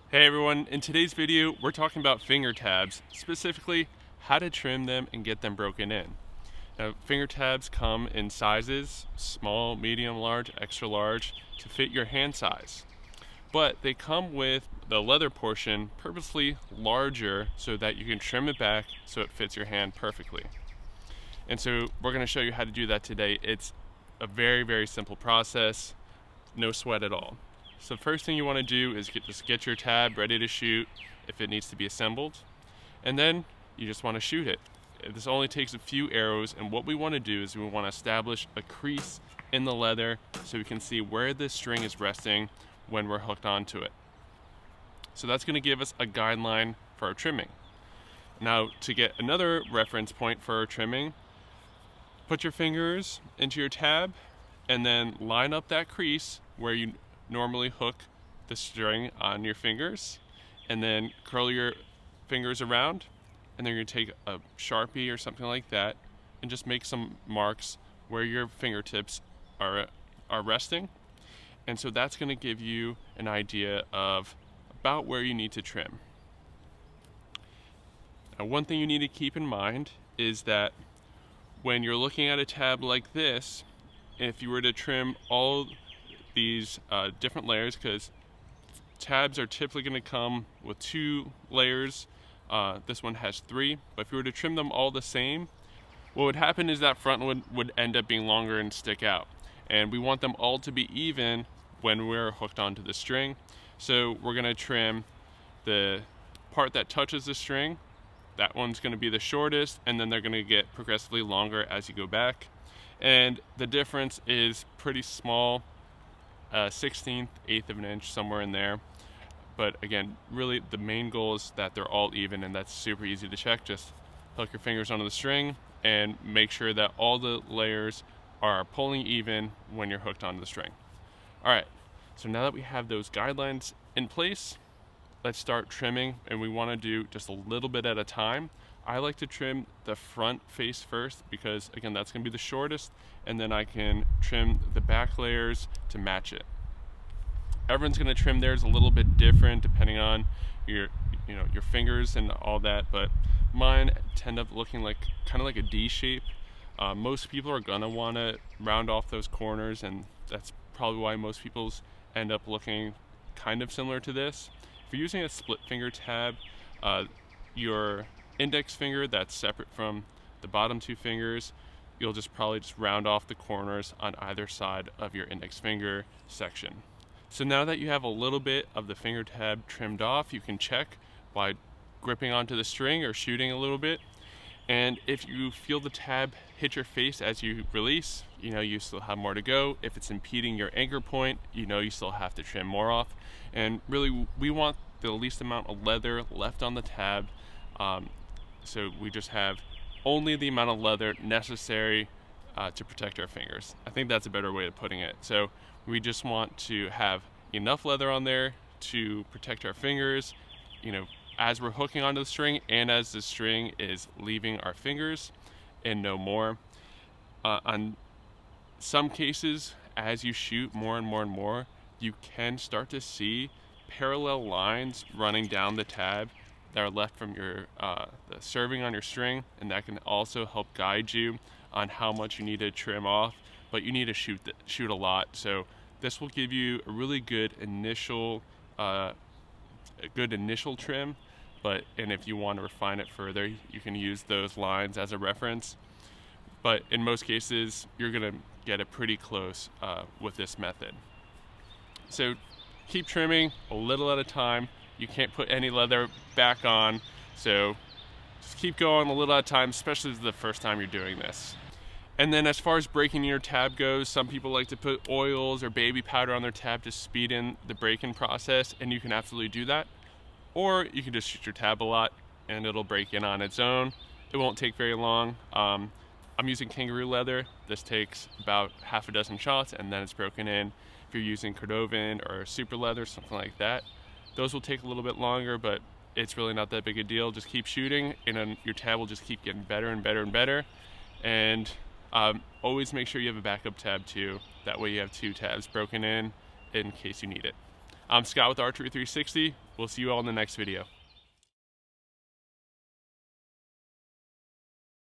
Hey everyone, in today's video we're talking about finger tabs, specifically how to trim them and get them broken in. Now finger tabs come in sizes, small, medium, large, extra large, to fit your hand size. But they come with the leather portion purposely larger so that you can trim it back so it fits your hand perfectly. And so we're going to show you how to do that today. It's a very simple process, no sweat at all. So the first thing you want to do is just get your tab ready to shoot if it needs to be assembled, and then you just want to shoot it. This only takes a few arrows, and what we want to do is we want to establish a crease in the leather so we can see where the string is resting when we're hooked onto it. So that's going to give us a guideline for our trimming. Now, to get another reference point for our trimming, put your fingers into your tab and then line up that crease where you normally hook the string on your fingers, and then curl your fingers around, and then you're going to take a Sharpie or something like that and just make some marks where your fingertips are resting. And so that's going to give you an idea of about where you need to trim. Now, one thing you need to keep in mind is that when you're looking at a tab like this, if you were to trim all these different layers, because tabs are typically going to come with 2 layers, this one has 3, but if you were to trim them all the same, what would happen is that front would end up being longer and stick out, and we want them all to be even when we're hooked onto the string. So we're going to trim the part that touches the string. That one's going to be the shortest, and then they're going to get progressively longer as you go back, and the difference is pretty small, 1/16, 1/8 of an inch, somewhere in there. But again, really the main goal is that they're all even, and that's super easy to check. Just hook your fingers onto the string and make sure that all the layers are pulling even when you're hooked onto the string. All right, so now that we have those guidelines in place, let's start trimming, and we want to do just a little bit at a time. I like to trim the front face first because, again, that's going to be the shortest, and then I can trim the back layers to match it. Everyone's going to trim theirs a little bit different depending on your fingers and all that, but mine tend up looking like kind of like a D shape. Most people are going to want to round off those corners, and that's probably why most people's end up looking kind of similar to this. If you're using a split finger tab, your index finger that's separate from the bottom 2 fingers, you'll probably just round off the corners on either side of your index finger section. So now that you have a little bit of the finger tab trimmed off, you can check by gripping onto the string or shooting a little bit. And if you feel the tab hit your face as you release, you still have more to go. If it's impeding your anchor point, you still have to trim more off. And really, we want the least amount of leather left on the tab, so we just have only the amount of leather necessary to protect our fingers. I think that's a better way of putting it. So we just want to have enough leather on there to protect our fingers, as we're hooking onto the string and as the string is leaving our fingers, and no more. On some cases, as you shoot more and more, you can start to see parallel lines running down the tab that are left from your the serving on your string, and that can also help guide you on how much you need to trim off, but you need to shoot a lot. So this will give you a really good initial trim, and if you want to refine it further, you can use those lines as a reference. But in most cases, you're gonna get it pretty close with this method. So keep trimming a little at a time. You can't put any leather back on, so just keep going a little at a time, especially the first time you're doing this. And then as far as breaking your tab goes, some people like to put oils or baby powder on their tab to speed in the break-in process, and you can absolutely do that. Or you can just shoot your tab a lot and it'll break in on its own. It won't take very long. I'm using kangaroo leather. This takes about half a dozen shots and then it's broken in. If you're using Cordovan or super leather, something like that, those will take a little bit longer, but it's really not that big a deal. Just keep shooting, and then your tab will just keep getting better and better and better. And always make sure you have a backup tab too. That way you have 2 tabs broken in case you need it. I'm Scott with Archery 360. We'll see you all in the next video.